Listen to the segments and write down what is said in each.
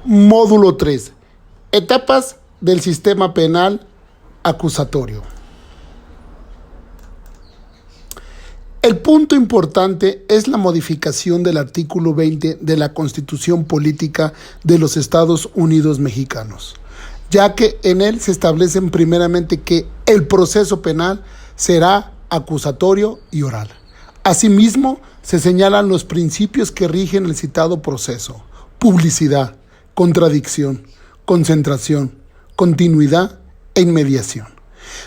Módulo 3. Etapas del sistema penal acusatorio. El punto importante es la modificación del artículo 20 de la Constitución Política de los Estados Unidos Mexicanos, ya que en él se establecen primeramente que el proceso penal será acusatorio y oral. Asimismo, se señalan los principios que rigen el citado proceso: publicidad, contradicción, concentración, continuidad e inmediación.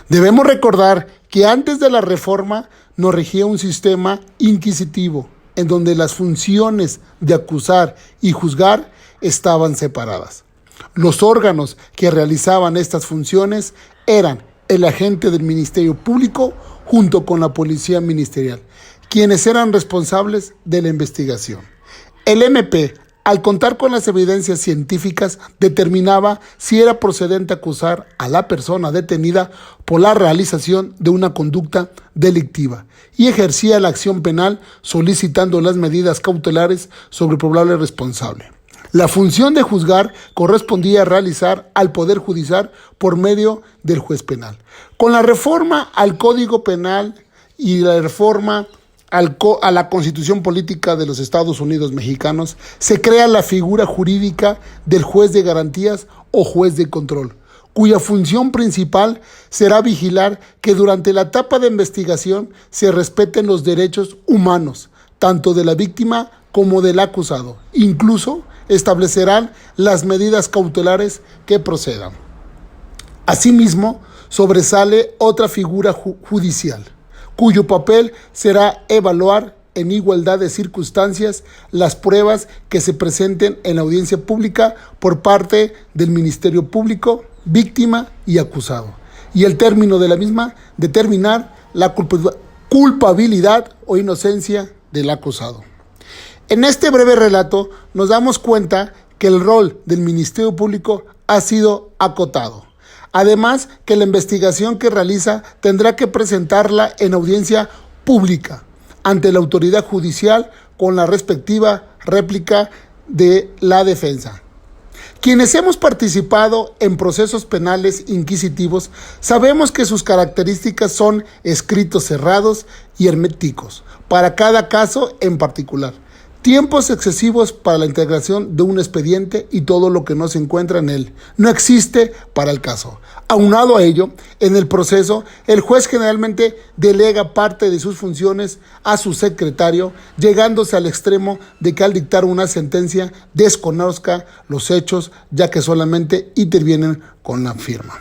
Debemos recordar que antes de la reforma nos regía un sistema inquisitivo en donde las funciones de acusar y juzgar estaban separadas. Los órganos que realizaban estas funciones eran el agente del Ministerio Público junto con la Policía Ministerial, quienes eran responsables de la investigación. El MP, al contar con las evidencias científicas, determinaba si era procedente acusar a la persona detenida por la realización de una conducta delictiva y ejercía la acción penal solicitando las medidas cautelares sobre el probable responsable. La función de juzgar correspondía a realizar al Poder Judicial por medio del juez penal. Con la reforma al Código Penal y la reforma a la Constitución Política de los Estados Unidos Mexicanos, se crea la figura jurídica del juez de garantías o juez de control, cuya función principal será vigilar que durante la etapa de investigación se respeten los derechos humanos, tanto de la víctima como del acusado. Incluso establecerán las medidas cautelares que procedan. Asimismo, sobresale otra figura judicial, cuyo papel será evaluar en igualdad de circunstancias las pruebas que se presenten en la audiencia pública por parte del Ministerio Público, víctima y acusado, y el término de la misma determinar la culpabilidad o inocencia del acusado. En este breve relato nos damos cuenta que el rol del Ministerio Público ha sido acotado. Además, que la investigación que realiza tendrá que presentarla en audiencia pública ante la autoridad judicial con la respectiva réplica de la defensa. Quienes hemos participado en procesos penales inquisitivos sabemos que sus características son escritos cerrados y herméticos para cada caso en particular. Tiempos excesivos para la integración de un expediente y todo lo que no se encuentra en él no existe para el caso. Aunado a ello, en el proceso, el juez generalmente delega parte de sus funciones a su secretario, llegándose al extremo de que al dictar una sentencia desconozca los hechos, ya que solamente intervienen con la firma.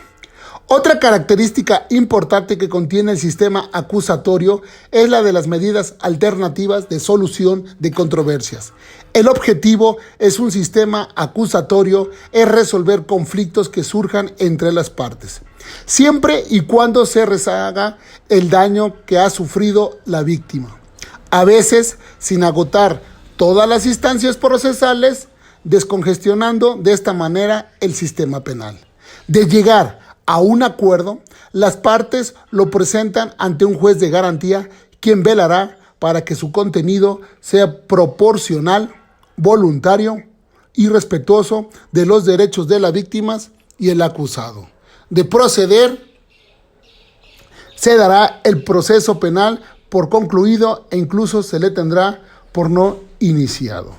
Otra característica importante que contiene el sistema acusatorio es la de las medidas alternativas de solución de controversias. El objetivo es un sistema acusatorio es resolver conflictos que surjan entre las partes, siempre y cuando se rehaga el daño que ha sufrido la víctima, a veces sin agotar todas las instancias procesales, descongestionando de esta manera el sistema penal. De llegar a un acuerdo, las partes lo presentan ante un juez de garantía, quien velará para que su contenido sea proporcional, voluntario y respetuoso de los derechos de las víctimas y el acusado. De proceder, se dará el proceso penal por concluido e incluso se le tendrá por no iniciado.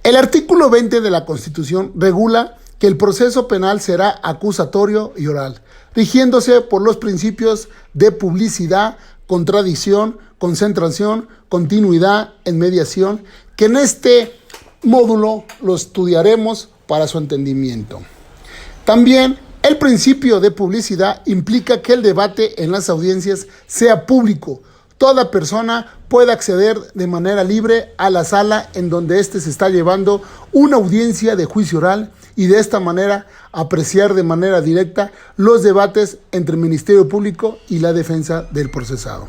El artículo 20 de la Constitución regula que el proceso penal será acusatorio y oral, rigiéndose por los principios de publicidad, contradicción, concentración, continuidad en mediación, que en este módulo lo estudiaremos para su entendimiento. También el principio de publicidad implica que el debate en las audiencias sea público. Toda persona puede acceder de manera libre a la sala en donde se está llevando una audiencia de juicio oral y de esta manera apreciar de manera directa los debates entre el Ministerio Público y la defensa del procesado.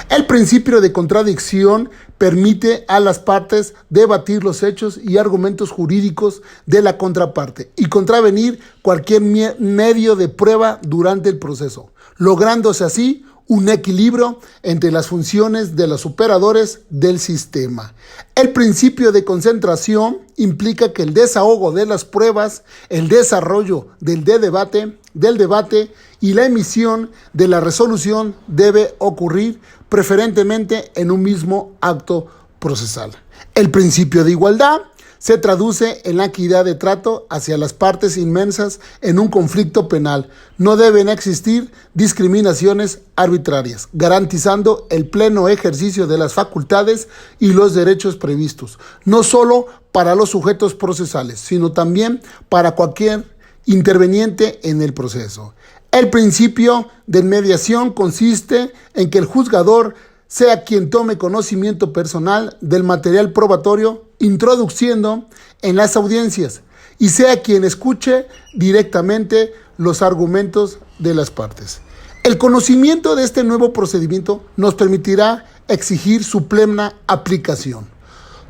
El principio de contradicción permite a las partes debatir los hechos y argumentos jurídicos de la contraparte y contravenir cualquier medio de prueba durante el proceso, lográndose así un equilibrio entre las funciones de los operadores del sistema. El principio de concentración implica que el desahogo de las pruebas, el desarrollo del debate y la emisión de la resolución debe ocurrir preferentemente en un mismo acto procesal. El principio de igualdad se traduce en la equidad de trato hacia las partes inmersas en un conflicto penal. No deben existir discriminaciones arbitrarias, garantizando el pleno ejercicio de las facultades y los derechos previstos, no solo para los sujetos procesales, sino también para cualquier interveniente en el proceso. El principio de mediación consiste en que el juzgador sea quien tome conocimiento personal del material probatorio introduciendo en las audiencias y sea quien escuche directamente los argumentos de las partes. El conocimiento de este nuevo procedimiento nos permitirá exigir su plena aplicación.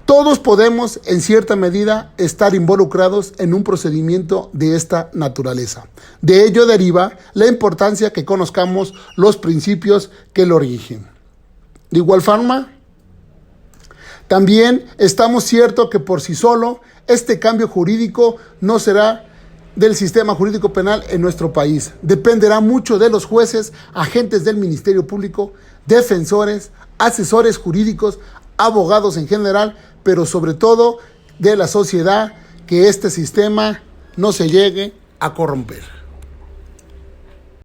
Todos podemos, en cierta medida, estar involucrados en un procedimiento de esta naturaleza. De ello deriva la importancia que conozcamos los principios que lo rigen. De igual forma, también estamos ciertos que por sí solo este cambio jurídico no será del sistema jurídico penal en nuestro país. Dependerá mucho de los jueces, agentes del Ministerio Público, defensores, asesores jurídicos, abogados en general, pero sobre todo de la sociedad, que este sistema no se llegue a corromper.